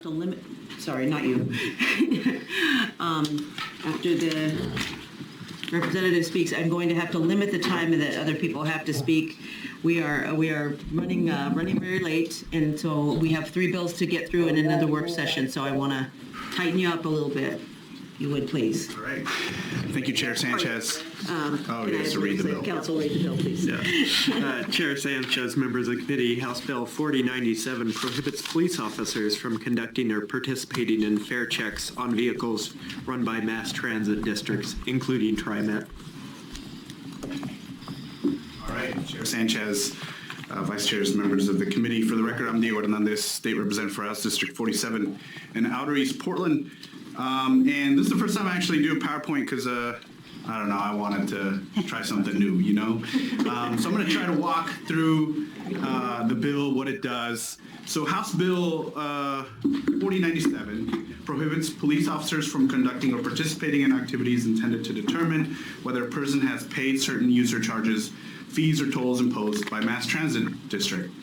to limit, sorry, not you. After the representative speaks, I'm going to have to limit the time that other people have to speak. We are running very late, and so we have 3 bills to get through in another work session, so I want to tighten you up a little bit, if you would, please. All right. Thank you, Chair Sanchez. Yes, to read the bill. Council, read the bill, please. Yeah. Chair Sanchez, members of the committee, House Bill 4097 prohibits police officers from conducting or participating in fare checks on vehicles run by mass transit districts, including TriMet. All right, Chair Sanchez, Vice Chairs, members of the committee. For the record, I'm Diego Hernandez, State Representative for House District 47 in Outer East Portland. And this is the first time I actually do a PowerPoint because I don't know, I wanted to try something new, you know? So I'm going to try to walk through the bill, what it does. So House Bill 4097 prohibits police officers from conducting or participating in activities intended to determine whether a person has paid certain user charges, fees, or tolls imposed by mass transit district.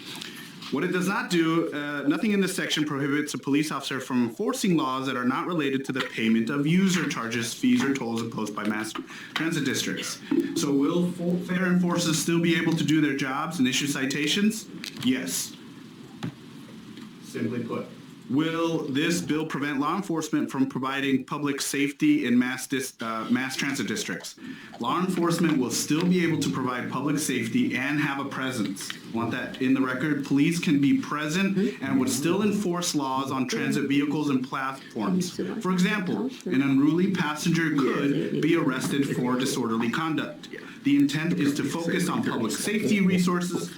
What it does not do, nothing in this section prohibits a police officer from enforcing laws that are not related to the payment of user charges, fees, or tolls imposed by mass transit districts. So will fare enforcers still be able to do their jobs and issue citations? Yes. Simply put. Will this bill prevent law enforcement from providing public safety in mass transit districts? Law enforcement will still be able to provide public safety and have a presence. Want that in the record? Police can be present and would still enforce laws on transit vehicles and platforms. For example, an unruly passenger could be arrested for disorderly conduct. The intent is to focus on public safety resources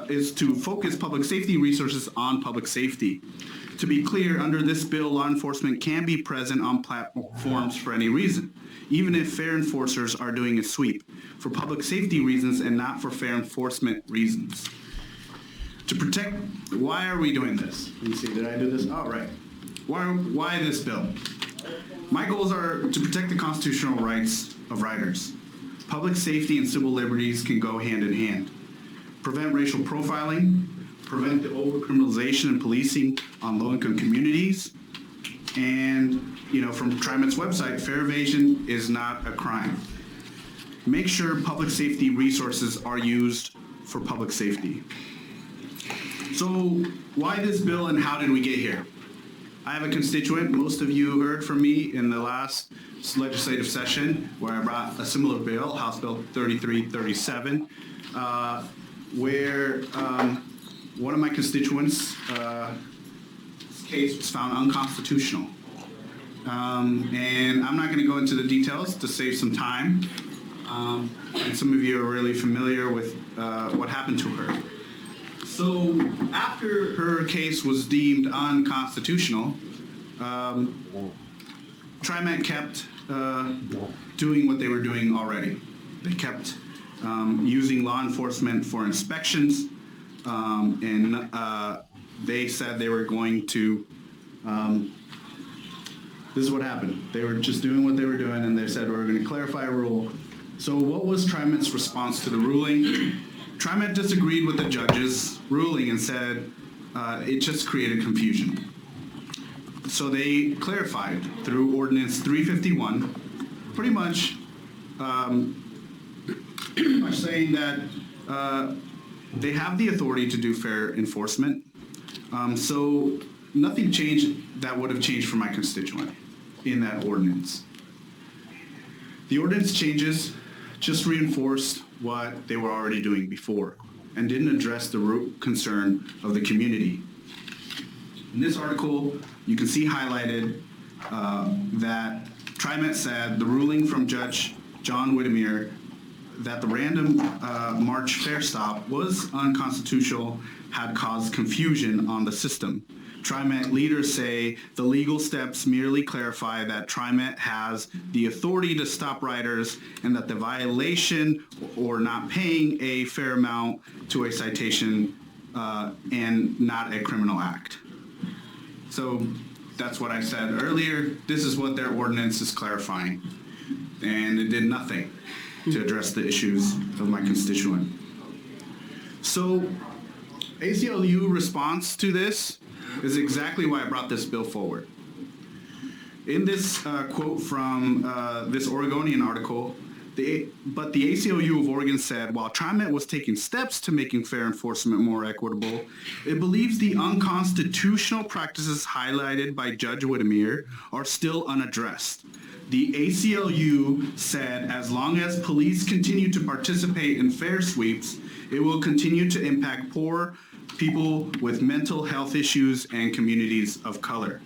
is to focus public safety resources on public safety. To be clear, under this bill, law enforcement can be present on platforms for any reason, even if fare enforcers are doing a sweep, for public safety reasons and not for fare enforcement reasons. To protect, why are we doing this? Let me see, did I do this? Oh, right. Why this bill? My goals are to protect the constitutional rights of riders. Public safety and civil liberties can go hand in hand. Prevent racial profiling, prevent the overcriminalization and policing on low-income communities, and, you know, from TriMet's website, fare evasion is not a crime. Make sure public safety resources are used for public safety. So why this bill and how did we get here? I have a constituent, most of you heard from me in the last legislative session where I brought a similar bill, House Bill 3337, where one of my constituents' case was found unconstitutional. And I'm not going to go into the details to save some time. And some of you are really familiar with what happened to her. So after her case was deemed unconstitutional, TriMet kept doing what they were doing already. They kept using law enforcement for inspections, and they said they were going to, this is what happened. They were just doing what they were doing, and they said, we're going to clarify a rule. So what was TriMet's response to the ruling? TriMet disagreed with the judge's ruling and said it just created confusion. So they clarified through Ordinance 351, pretty much saying that they have the authority to do fare enforcement. So nothing changed that would have changed for my constituent in that ordinance. The ordinance changes just reinforced what they were already doing before and didn't address the root concern of the community. In this article, you can see highlighted that TriMet said the ruling from Judge John Whittemere that the random March fare stop was unconstitutional had caused confusion on the system. TriMet leaders say the legal steps merely clarify that TriMet has the authority to stop riders and that the violation or not paying a fair amount to a citation and not a criminal act. So that's what I said earlier. This is what their ordinance is clarifying. And it did nothing to address the issues of my constituent. So ACLU response to this is exactly why I brought this bill forward. In this quote from this Oregonian article, but the ACLU of Oregon said, while TriMet was taking steps to making fair enforcement more equitable, it believes the unconstitutional practices highlighted by Judge Whittemire are still unaddressed. The ACLU said as long as police continue to participate in fair sweeps, it will continue to impact poor people with mental health issues and communities of color.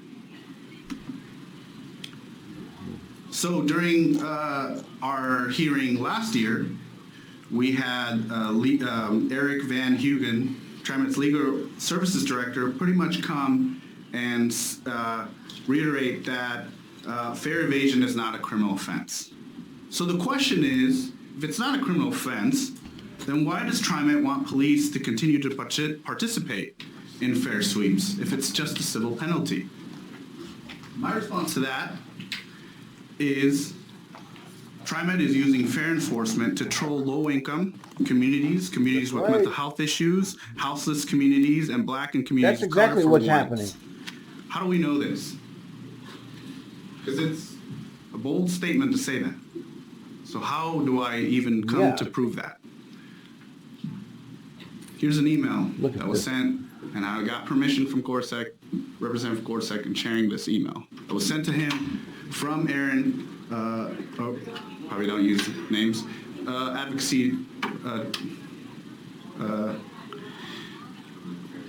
So during our hearing last year, we had Eric Van Hugen, TriMet's Legal Services Director, pretty much come and reiterate that fair evasion is not a criminal offense. So the question is, if it's not a criminal offense, then why does TriMet want police to continue to participate in fair sweeps if it's just a civil penalty? My response to that is TriMet is using fair enforcement to troll low-income communities with mental health issues, houseless communities, and black and communities. That's exactly what's happening. How do we know this? Because it's a bold statement to say that. So how do I even come to prove that? Here's an email that was sent, and I got permission from Gorsek, Representative Gorsek, in sharing this email. It was sent to him from Aaron, probably don't use names, advocacy,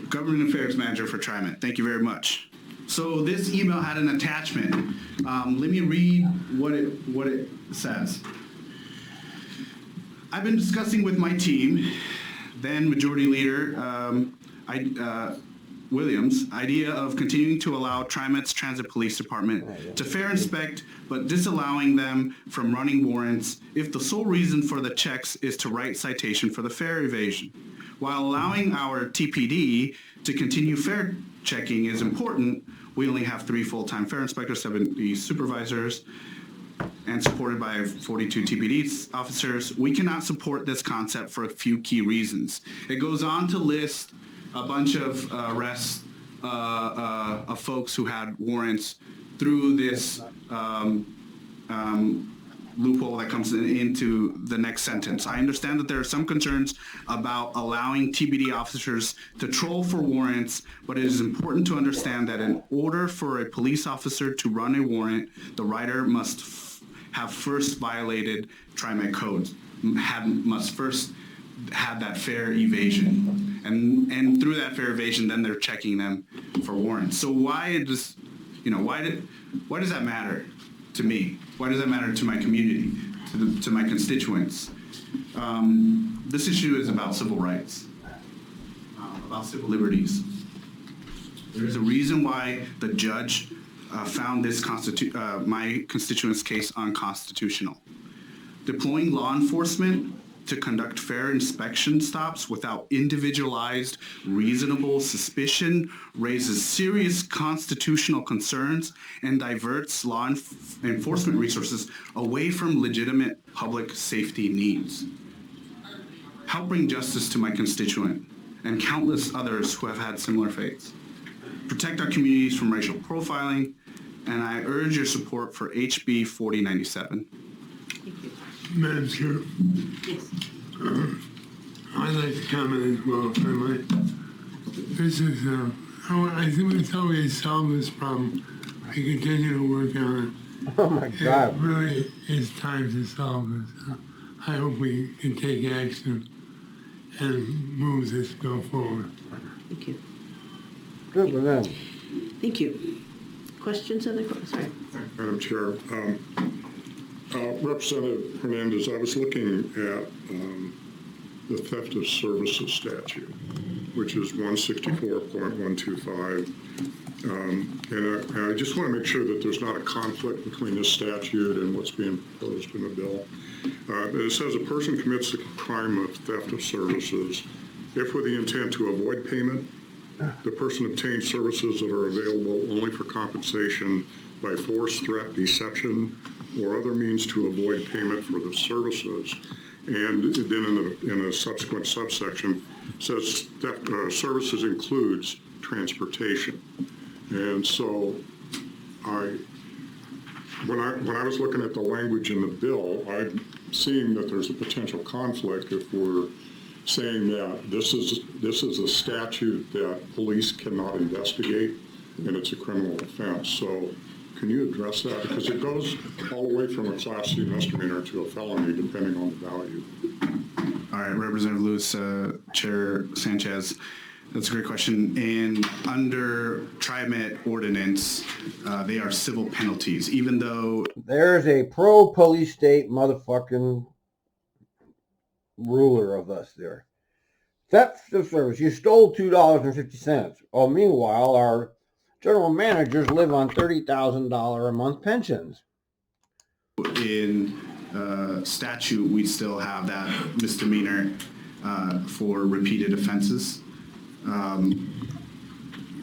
government affairs manager for TriMet. Thank you very much. So this email had an attachment. Let me read what it says. I've been discussing with my team, then Majority Leader Williams, idea of continuing to allow TriMet's Transit Police Department to fair inspect, but disallowing them from running warrants if the sole reason for the checks is to write citation for the fare evasion. While allowing our TPD to continue fare checking is important, we only have 3 full-time fare inspectors, 70 supervisors, and supported by 42 TPD officers. We cannot support this concept for a few key reasons. It goes on to list a bunch of arrests of folks who had warrants through this loophole that comes into the next sentence. I understand that there are some concerns about allowing TPD officers to troll for warrants, but it is important to understand that in order for a police officer to run a warrant, the writer must have first violated TriMet codes, must first have that fare evasion. And through that fare evasion, then they're checking them for warrants. So why does that matter to me? Why does that matter to my community, to my constituents? This issue is about civil rights, about civil liberties. There's a reason why the judge found this my constituent's case unconstitutional. Deploying law enforcement to conduct fair inspection stops without individualized, reasonable suspicion raises serious constitutional concerns and diverts law enforcement resources away from legitimate public safety needs. Help bring justice to my constituent and countless others who have had similar fates. Protect our communities from racial profiling, and I urge your support for HB 4097. Madam Chair, Yes. I'd like to comment as well, if I might. This is, I think until we solve this problem, we continue to work on it. Oh my God. It really is time to solve this. I hope we can take action and move this bill forward. Thank you. Good for them. Thank you. Questions on the court? Sorry. Madam Chair, Representative Hernandez, I was looking at the theft of services statute, which is 164.125. And I just want to make sure that there's not a conflict between this statute and what's being proposed in the bill. It says a person commits the crime of theft of services if with the intent to avoid payment, the person obtains services that are available only for compensation by force, threat, deception, or other means to avoid payment for the services. And then in a subsequent subsection says theft services includes transportation. And so when I was looking at the language in the bill, I'm seeing that there's a potential conflict if we're saying that this is a statute that police cannot investigate and it's a criminal offense. So can you address that? Because it goes all the way from a Class C misdemeanor to a felony, depending on the value. All right, Representative Lewis, Chair Sanchez, that's a great question. And under TriMet ordinance, they are civil penalties, even though There's a pro-police state motherfucking ruler of us there. Theft of service. You stole $2.50. Well, meanwhile, our general managers live on $30,000 a month pensions. in statute, we still have that misdemeanor for repeated offenses.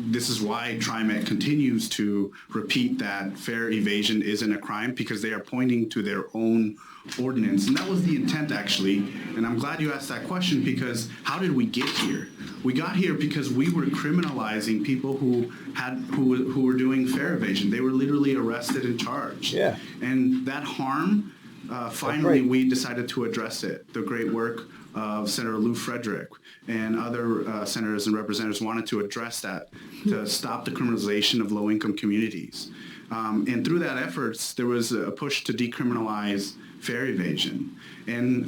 This is why TriMet continues to repeat that fare evasion isn't a crime, because they are pointing to their own ordinance. And that was the intent, actually. And I'm glad you asked that question, because how did we get here? We got here because we were criminalizing people who were doing fare evasion. They were literally arrested and charged. Yeah. And that harm, finally, we decided to address it. The great work of Senator Lou Frederick and other senators and representatives wanted to address that, to stop the criminalization of low-income communities. And through that efforts, there was a push to decriminalize fare evasion. And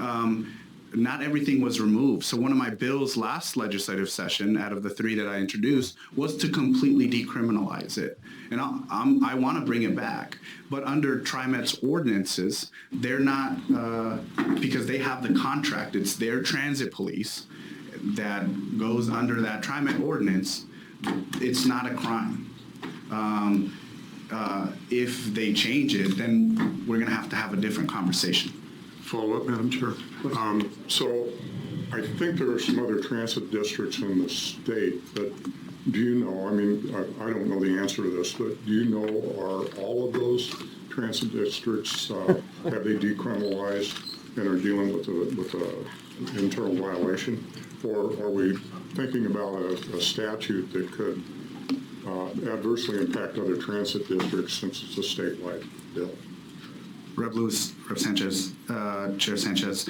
not everything was removed. So one of my bills last legislative session, out of the 3 that I introduced, was to completely decriminalize it. And I want to bring it back. But under TriMet's ordinances, they're not, because they have the contract, it's their transit police that goes under that TriMet ordinance, it's not a crime. If they change it, then we're going to have a different conversation. Follow up, Madam Chair. So I think there are some other transit districts in the state that, do you know, I mean, I don't know the answer to this, but do you know, are all of those transit districts, have they decriminalized and are dealing with a internal violation? Or are we thinking about a statute that could adversely impact other transit districts since it's a statewide bill? Rep. Lewis, Rep. Sanchez, Chair Sanchez,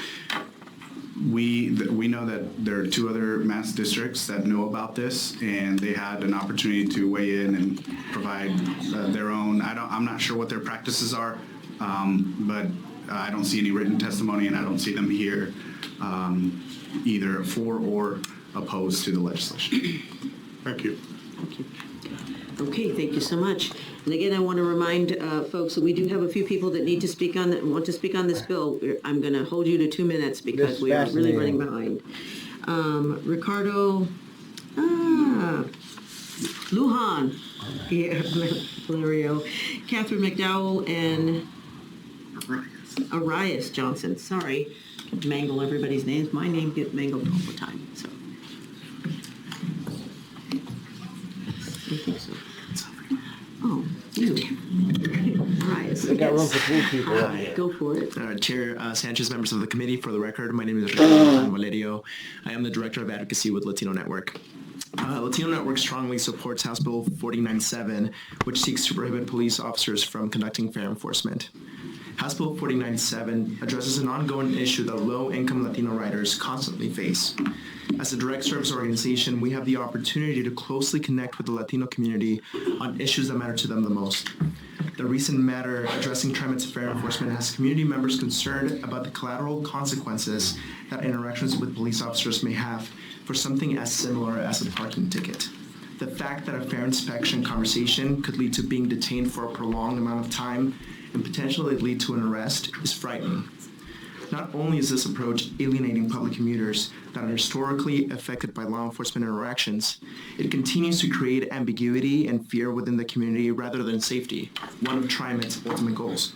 we know that there are 2 other mass districts that know about this, and they had an opportunity to weigh in and provide their own. I'm not sure what their practices are, but I don't see any written testimony, and I don't see them here either for or opposed to the legislation. Thank you. Thank you. Okay, thank you so much. And again, I want to remind folks that we do have a few people that need to speak on that, want to speak on this bill. I'm going to hold you to 2 minutes because we are really running behind. Ricardo, Lujan, Valerio, Catherine McDowell, and Arias Johnson. Sorry, mangle everybody's names. My name gets mangled all the time. So. I think so. Oh, you. Arias. We got room for 3 people up here. Go for it. Chair Sanchez, members of the committee, for the record, my name is Ricardo Valerio. I am the Director of Advocacy with Latino Network. Latino Network strongly supports House Bill 4097, which seeks to prohibit police officers from conducting fare enforcement. House Bill 4097 addresses an ongoing issue that low-income Latino riders constantly face. As a direct service organization, we have the opportunity to closely connect with the Latino community on issues that matter to them the most. The recent matter addressing TriMet's fare enforcement has community members concerned about the collateral consequences that interactions with police officers may have for something as similar as a parking ticket. The fact that a fare inspection conversation could lead to being detained for a prolonged amount of time and potentially lead to an arrest is frightening. Not only is this approach alienating public commuters that are historically affected by law enforcement interactions, it continues to create ambiguity and fear within the community rather than safety, one of TriMet's ultimate goals.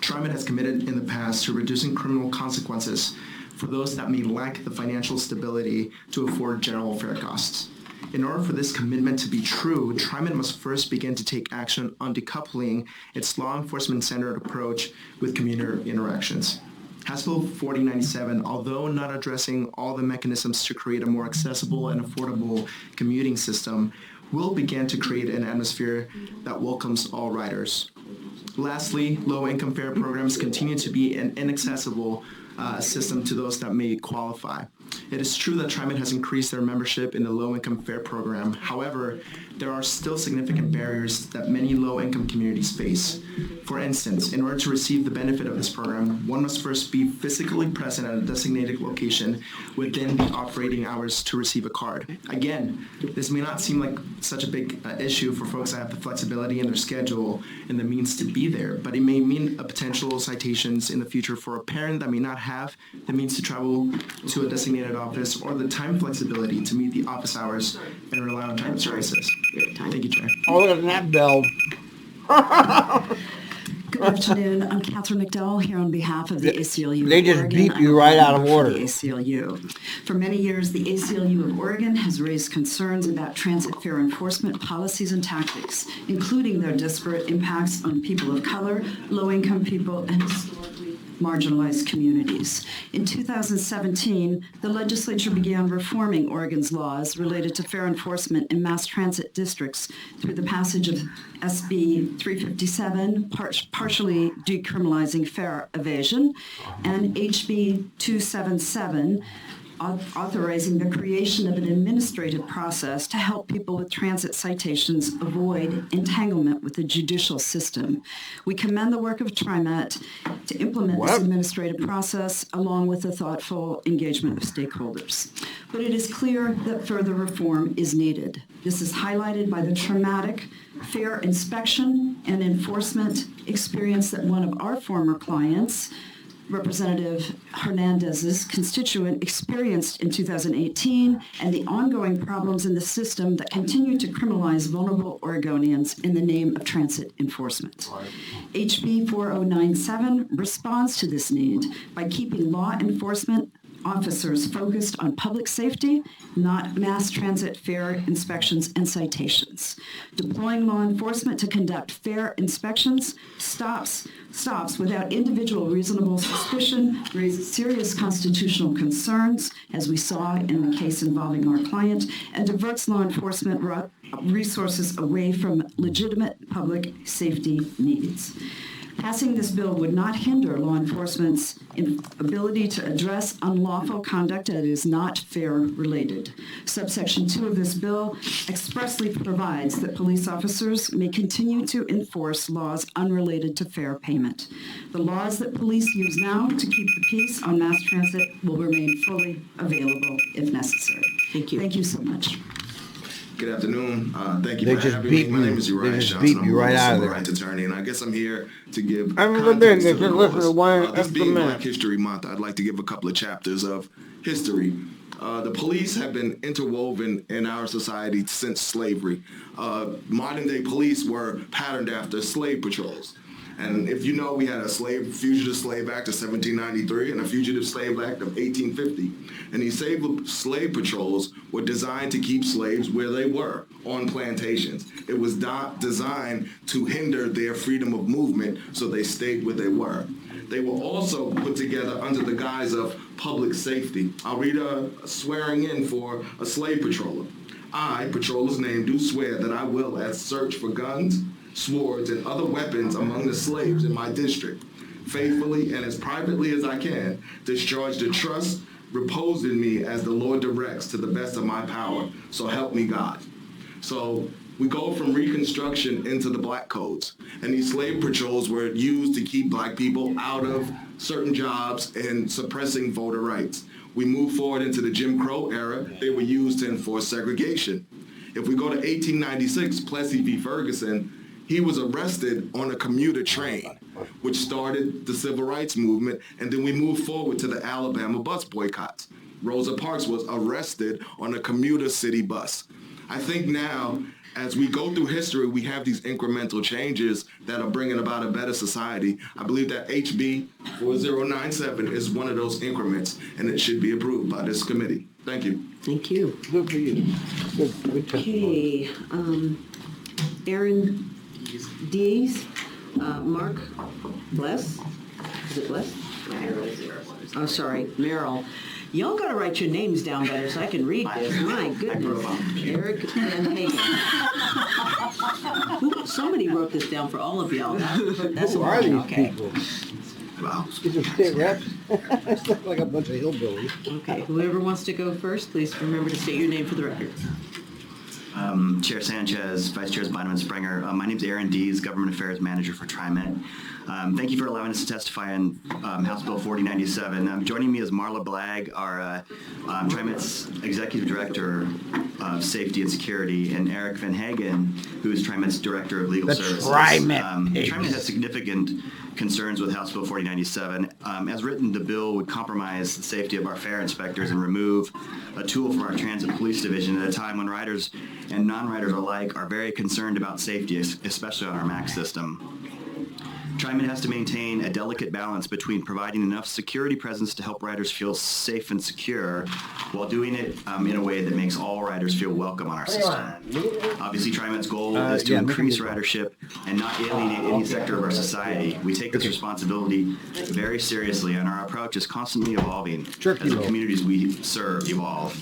TriMet has committed in the past to reducing criminal consequences for those that may lack the financial stability to afford general fare costs. In order for this commitment to be true, TriMet must first begin to take action on decoupling its law enforcement-centered approach with community interactions. House Bill 4097, although not addressing all the mechanisms to create a more accessible and affordable commuting system, will begin to create an atmosphere that welcomes all riders. Lastly, low-income fare programs continue to be an inaccessible system to those that may qualify. It is true that TriMet has increased their membership in the low-income fare program. However, there are still significant barriers that many low-income communities face. For instance, in order to receive the benefit of this program, one must first be physically present at a designated location within the operating hours to receive a card. Again, this may not seem like such a big issue for folks that have the flexibility in their schedule and the means to be there, but it may mean a potential citations in the future for a parent that may not have the means to travel to a designated office or the time flexibility to meet the office hours and rely on TriMet services. Thank you, Chair. Oh, look at that bell. Good afternoon. I'm Catherine McDowell here on behalf of the ACLU. They just Oregon. beep I'm you a right out of member for order. The ACLU. For many years, the ACLU of Oregon has raised concerns about transit fare enforcement policies and tactics, including their disparate impacts on people of color, low-income people, and historically marginalized communities. In 2017, the legislature began reforming Oregon's laws related to fare enforcement in mass transit districts through the passage of SB 357, partially decriminalizing fare evasion, and HB 277, authorizing the creation of an administrative process to help people with transit citations avoid entanglement with the judicial system. We commend the work of TriMet to implement this administrative process along with the thoughtful engagement of stakeholders. But it is clear that further reform is needed. This is highlighted by the traumatic fare inspection and enforcement experience that one of our former clients, Representative Hernandez's constituent, experienced in 2018, and the ongoing problems in the system that continue to criminalize vulnerable Oregonians in the name of transit enforcement. HB 4097 responds to this need by keeping law enforcement officers focused on public safety, not mass transit fare inspections and citations. Deploying law enforcement to conduct fare inspections stops without individual reasonable suspicion raises serious constitutional concerns, as we saw in the case involving our client, and diverts law enforcement resources away from legitimate public safety needs. Passing this bill would not hinder law enforcement's ability to address unlawful conduct that is not fare-related. Subsection 2 of this bill expressly provides that police officers may continue to enforce laws unrelated to fare payment. The laws that police use now to keep the peace on mass transit will remain fully available if necessary. Thank you. Thank you so much. Good afternoon. Thank you They for just having me. beat My you. name is They Uriah just Johnson. beat you right out of civil there. rights attorney, and I guess I'm here to give I've never been context there. to the Just listen to laws. one This extra being minute. Black History Month, I'd like to give a couple of chapters of history. The police have been interwoven in our society since slavery. Modern day police were patterned after slave patrols. And if you know, we had a Fugitive Slave Act of 1793 and a Fugitive Slave Act of 1850. And these slave patrols were designed to keep slaves where they were, on plantations. It was designed to hinder their freedom of movement, so they stayed where they were. They were also put together under the guise of public safety. I'll read a swearing in for a slave patroller. I, patroller's name, do swear that I will, as search for guns, swords, and other weapons among the slaves in my district, faithfully and as privately as I can, discharge the trust reposed in me as the Lord directs to the best of my power. So help me God. So we go from Reconstruction into the Black Codes, and these slave patrols were used to keep Black people out of certain jobs and suppressing voter rights. We move forward into the Jim Crow era. They were used to enforce segregation. If we go to 1896, Plessy v. Ferguson, he was arrested on a commuter train, which started the civil rights movement, and then we move forward to the Alabama bus boycotts. Rosa Parks was arrested on a commuter city bus. I think now, as we go through history, we have these incremental changes that are bringing about a better society. I believe that HB 4097 is one of those increments, and it should be approved by this committee. Thank you. Thank you. Good for you. Good testimony. Okay, Aaron Dees, Mark Bless, is it Bless? Oh, sorry, Merrill. Y'all gotta write your names down better so I can read this. My goodness. Eric Van Hagen. Somebody wrote this down for all of y'all. That's Who a are lot. these Okay. people? Wow. These are state reps? It's like a bunch of hillbillies. Okay, whoever wants to go first, please remember to state your name for the record. Chair Sanchez, Vice Chairs Bynum and Springer. My name is Aaron Dees, Government Affairs Manager for TriMet. Thank you for allowing us to testify on House Bill 4097. Joining me is Marla Blagg, our TriMet's Executive Director of Safety and Security, and Eric Van Hagen, who is TriMet's Director of Legal Services. TriMet. TriMet has significant concerns with House Bill 4097. As written, the bill would compromise the safety of our fare inspectors and remove a tool from our Transit Police Division at a time when riders and non-riders alike are very concerned about safety, especially on our MAX system. TriMet has to maintain a delicate balance between providing enough security presence to help riders feel safe and secure while doing it in a way that makes all riders feel welcome on our system. Obviously, TriMet's goal is to increase ridership and not alienate any sector of our society. We take this responsibility very seriously, and our approach is constantly evolving as the communities we serve evolve.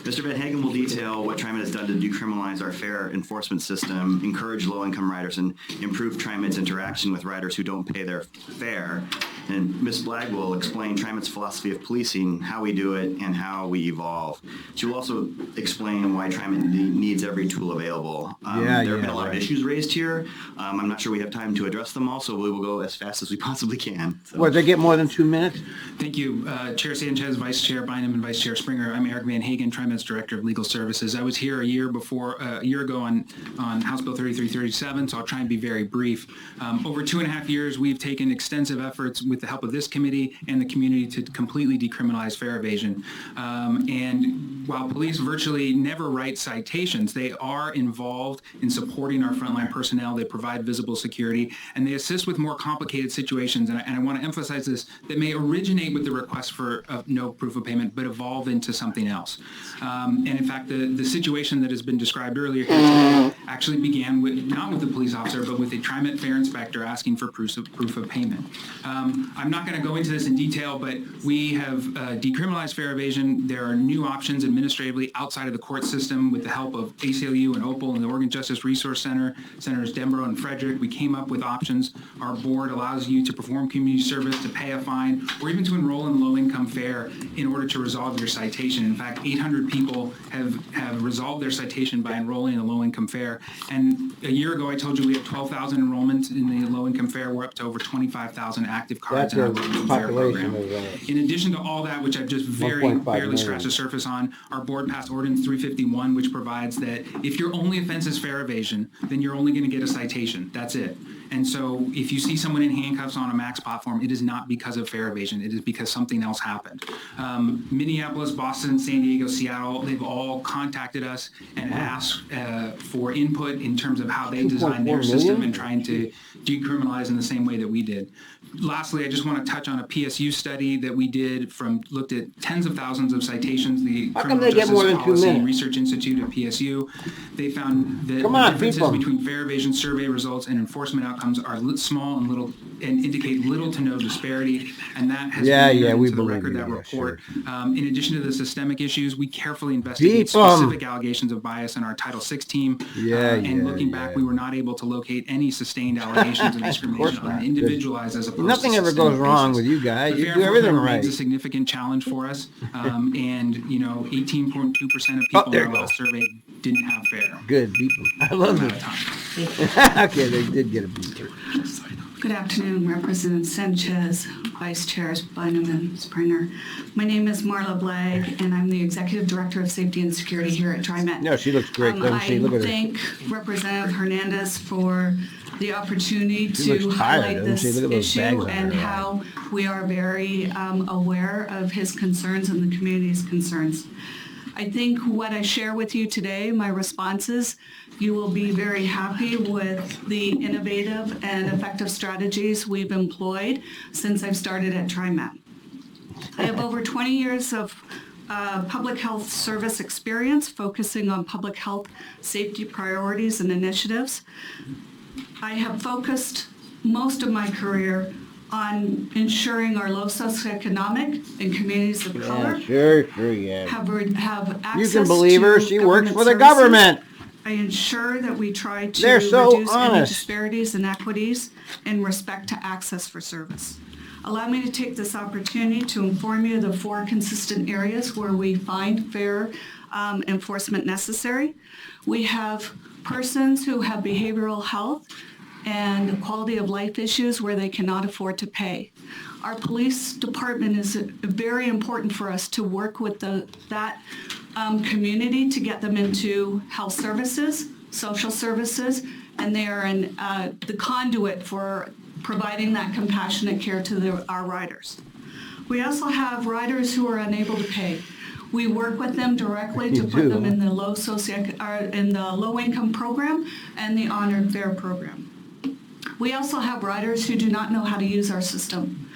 Mr. Van Hagen will detail what TriMet has done to decriminalize our fare enforcement system, encourage low-income riders, and improve TriMet's interaction with riders who don't pay their fare. And Ms. Blagg will explain TriMet's philosophy of policing, how we do it, and how we evolve. She will also explain why TriMet needs every tool available. There have been a lot of issues raised here. I'm not sure we have time to address them all, so we will go as fast as we possibly can. So. What, they get more than 2 minutes? Thank you. Chair Sanchez, Vice Chair Bynum, and Vice Chair Springer. I'm Eric Van Hagen, TriMet's Director of Legal Services. I was here a year ago on House Bill 3337, so I'll try and be very brief. Over 2.5 years, we've taken extensive efforts with the help of this committee and the community to completely decriminalize fare evasion. And while police virtually never write citations, they are involved in supporting our frontline personnel. They provide visible security, and they assist with more complicated situations. And I want to emphasize this, that may originate with the request for no proof of payment, but evolve into something else. And in fact, the situation that has been described earlier here today actually began not with the police officer, but with a TriMet fare inspector asking for proof of payment. I'm not going to go into this in detail, but we have decriminalized fare evasion. There are new options administratively outside of the court system with the help of ACLU and OPAL and the Oregon Justice Resource Center, Senators Denbrough and Frederick. We came up with options. Our board allows you to perform community service, to pay a fine, or even to enroll in low-income fare in order to resolve your citation. In fact, 800 people have resolved their citation by enrolling in a low-income fare. And a year ago, I told you we had 12,000 enrollments in the low-income fare. We're up to over 25,000 active cards in our low-income fare program. In addition to all that, which I've just barely scratched the surface on, our board passed Ordinance 351, which provides that if your only offense is fare evasion, then you're only going to get a citation. That's it. And so if you see someone in handcuffs on a MAX platform, it is not because of fare evasion. It is because something else happened. Minneapolis, Boston, San Diego, Seattle, they've all contacted us and asked for input in terms of how they designed their system and trying to decriminalize in the same way that we did. Lastly, I just want to touch on a PSU study that we did looked at tens of thousands of citations. The Criminal Justice Policy Research Institute at PSU, they found that the differences between fare evasion survey results and enforcement outcomes are small and little, and indicate little to no disparity, and that has been into the record, that report. In addition to the systemic issues, we carefully investigate specific allegations of bias in our Title VI team, and looking back, we were not able to locate any sustained allegations of discrimination on an individualized as opposed Nothing ever goes wrong with you guys. You do everything right. It's a significant challenge for us, and 18.2% of people in our last survey didn't have fare. Good people. I love it. Okay, they did get a beat. Good afternoon, Representative Sanchez, Vice Chairs Bynum and Springer. My name is Marla Blagg, and I'm the Executive Director of Safety and Security here at TriMet. No, she looks great, doesn't she? Look at her. I thank Representative Hernandez for the opportunity to highlight this issue and how we are very aware of his concerns and the community's concerns. I think what I share with you today, my responses, you will be very happy with the innovative and effective strategies we've employed since I've started at TriMet. I have over 20 years of public health service experience focusing on public health safety priorities and initiatives. I have focused most of my career on ensuring our low socioeconomic and communities of color Sure, yeah. have access You can believe her, to she works government for the services. government. I ensure that we try to They're so reduce any honest. disparities and equities in respect to access for service. Allow me to take this opportunity to inform you of the 4 consistent areas where we find fair enforcement necessary. We have persons who have behavioral health and quality of life issues where they cannot afford to pay. Our police department is very important for us to work with that community to get them into health services, social services, and they are the conduit for providing that compassionate care to our riders. We also have riders who are unable to pay. We work with them directly to put them in the low income program and the honored fare program. We also have riders who do not know how to use our system.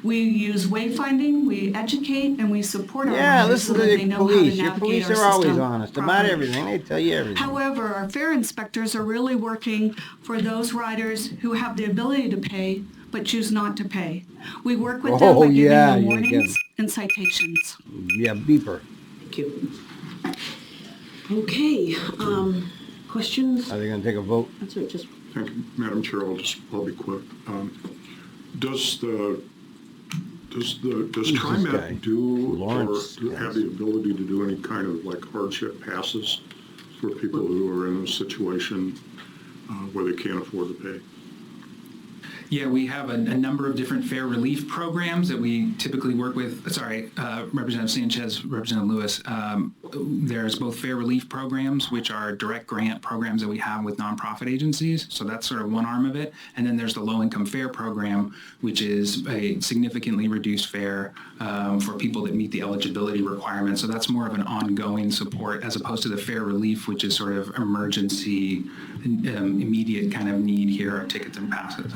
We use wayfinding, we educate, and we support our riders so listen to that they the know police. how to Your navigate police our are always system honest about properly. everything. They tell you everything. However, our fare inspectors are really working for those riders who have the ability to pay but choose not to pay. We work with them by giving them warnings and citations. Yeah, beeper. Thank you. Okay, questions? Are they going to take a vote? That's right, just Thank you, Madam Chair. I'll be quick. Does TriMet have the ability to do any kind of like hardship passes for people who are in a situation where they can't afford to pay? Yeah, we have a number of different fare relief programs that we typically work with. Representative Sanchez, Representative Lewis. There's both fare relief programs, which are direct grant programs that we have with nonprofit agencies. So that's sort of one arm of it. And then there's the low-income fare program, which is a significantly reduced fare for people that meet the eligibility requirements. So that's more of an ongoing support as opposed to the fare relief, which is sort of emergency, immediate kind of need. Here are tickets and passes.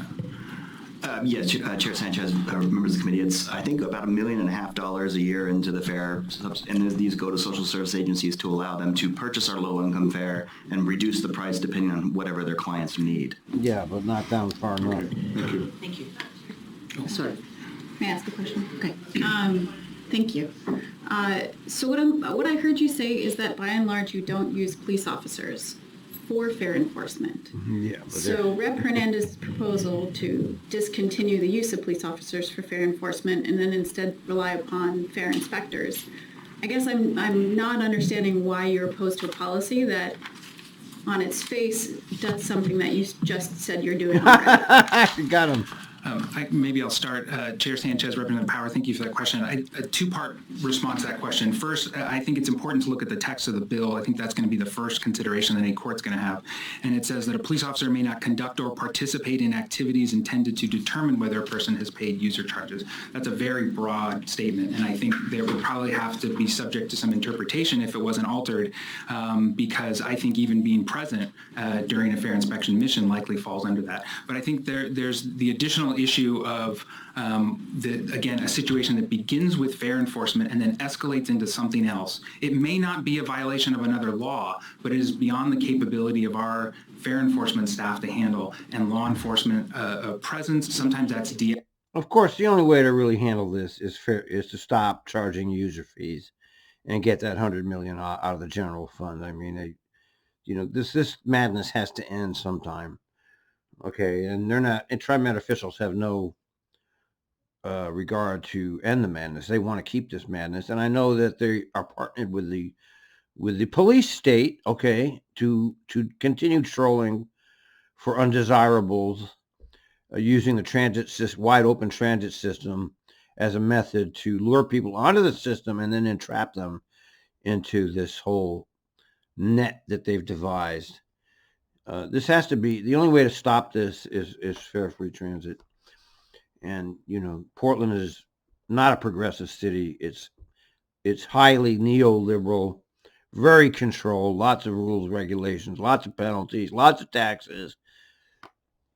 Yes, Chair Sanchez, members of the committee, it's, I think, about $1.5 million a year into the fare, and these go to social service agencies to allow them to purchase our low-income fare and reduce the price depending on whatever their clients need. Yeah, but not down far enough. Thank you. thank you. Sorry. May I ask a question? Okay. Thank you. So what I heard you say is that by and large you don't use police officers for fare enforcement. Yeah. So Rep. Hernandez's proposal to discontinue the use of police officers for fare enforcement and then instead rely upon fare inspectors. I guess I'm not understanding why you're opposed to a policy that on its face does something that you just said you're doing already. Got him. Maybe I'll start. Chair Sanchez, Representative Power, thank you for that question. A two-part response to that question. First, I think it's important to look at the text of the bill. I think that's going to be the first consideration that any court's going to have. And it says that a police officer may not conduct or participate in activities intended to determine whether a person has paid user charges. That's a very broad statement, and I think there would probably have to be subject to some interpretation if it wasn't altered, because I think even being present during a fare inspection mission likely falls under that. But I think there's the additional issue of, again, a situation that begins with fare enforcement and then escalates into something else. It may not be a violation of another law, but it is beyond the capability of our fare enforcement staff to handle, and law enforcement presence, sometimes that's Of course, the only way to really handle this is to stop charging user fees and get that $100 million out of the general fund. I mean, this madness has to end sometime. Okay, and TriMet officials have no regard to end the madness. They want to keep this madness, and I know that they are partnered with the police state, okay, to continue trolling for undesirables, using the wide open transit system as a method to lure people onto the system and then entrap them into this whole net that they've devised. This has to be, the only way to stop this is fare free transit. And, Portland is not a progressive city. It's highly neoliberal, very controlled, lots of rules, regulations, lots of penalties, lots of taxes.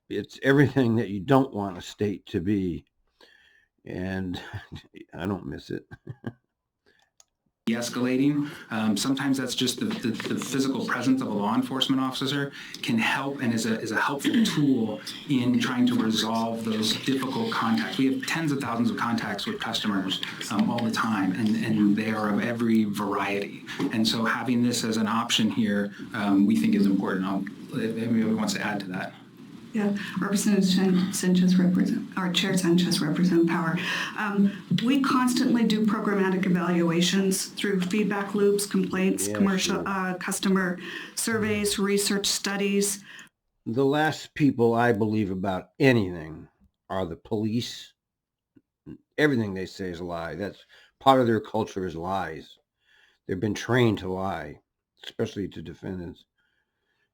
It's everything that you don't want a state to be. And I don't miss it. de-escalating. Sometimes that's just the physical presence of a law enforcement officer can help and is a helpful tool in trying to resolve those difficult contacts. We have tens of thousands of contacts with customers all the time, and they are of every variety. And so having this as an option here, we think is important. If anybody wants to add to that. Yeah, Representative Sanchez Chair Sanchez, Representative Power. We constantly do programmatic evaluations through feedback loops, complaints, customer surveys, research studies. The last people I believe about anything are the police. Everything they say is a lie. That's part of their culture is lies. They've been trained to lie, especially to defendants.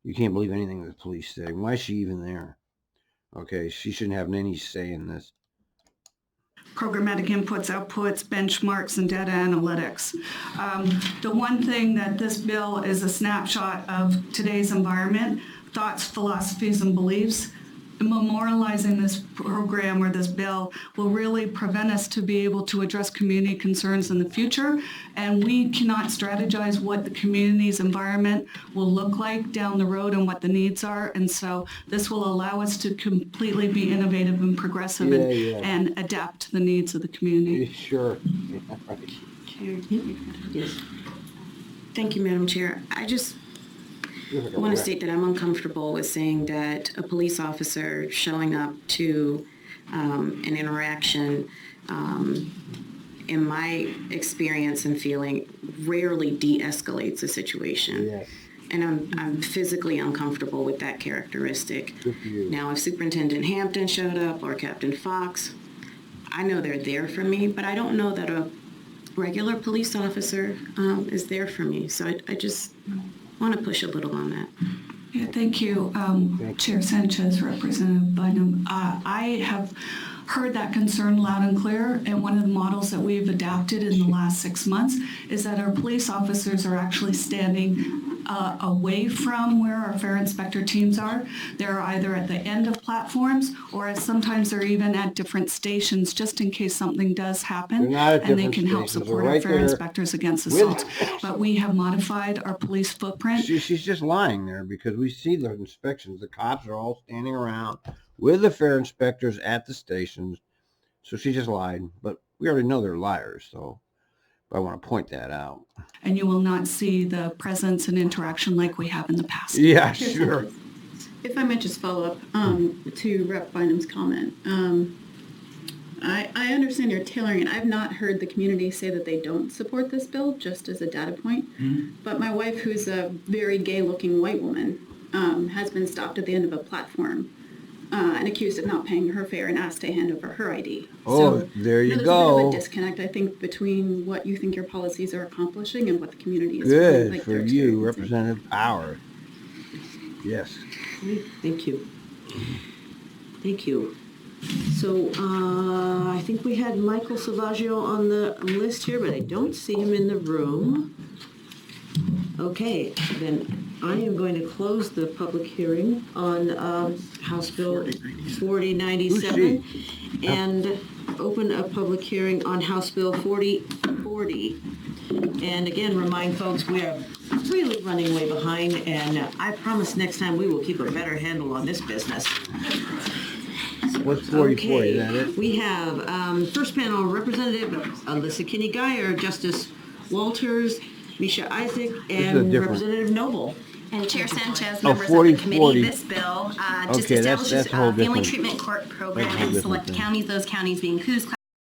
You can't believe anything the police say. Why is she even there? Okay, she shouldn't have any say in this. Programmatic inputs, outputs, benchmarks, and data analytics. The one thing that this bill is a snapshot of today's environment, thoughts, philosophies, and beliefs. Memorializing this program or this bill will really prevent us to be able to address community concerns in the future, and we cannot strategize what the community's environment will look like down the road and what the needs are, and so this will allow us to completely be innovative and progressive and adapt to the needs of the community. Sure. Yes. Thank you, Madam Chair. I want to state that I'm uncomfortable with saying that a police officer showing up to an interaction, in my experience and feeling, rarely de-escalates a situation. Yes. And I'm physically uncomfortable with that characteristic. Now, if Superintendent Hampton showed up or Captain Fox, I know they're there for me, but I don't know that a regular police officer is there for me. So I just want to push a little on that. Yeah, thank you, Chair Sanchez, Representative Bynum. I have heard that concern loud and clear, and one of the models that we've adapted in the last 6 months is that our police officers are actually standing away from where our fare inspector teams are. They're either at the end of platforms, or sometimes they're even at different stations just in case something does happen, and they can help support our fare inspectors against assaults. But we have modified our police footprint. She's just lying there because we see the inspections. The cops are all standing around with the fare inspectors at the stations. So she just lied, but we already know they're liars, so I want to point that out. And you will not see the presence and interaction like we have in the past. Yeah, sure. If I might just follow up to Rep. Bynum's comment. I understand you're tailoring it. I've not heard the community say that they don't support this bill, just as a data point. But my wife, who's a very gay-looking white woman, has been stopped at the end of a platform and accused of not paying her fare and asked to hand over her ID. Oh, so, there you go. There's a bit of a disconnect, I think, between what you think your policies are accomplishing and what the community is good like for you, Representative Power. Yes. Thank you. Thank you. So I think we had Michael Salvaggio on the list here, but I don't see him in the room. Okay, then I am going to close the public hearing on House Bill 4097 and open a public hearing on House Bill 4040. And again, remind folks we are really running way behind, and I promise next time we will keep a better handle on this business. What's 4040? Okay. Is that it? We have first panel Representative Alyssa Kinney-Geyer, Justice Walters, Misha Isaac, and Representative Noble. And Chair Sanchez, members of the committee, this bill just establishes a family treatment court program in select counties, those counties being Coos,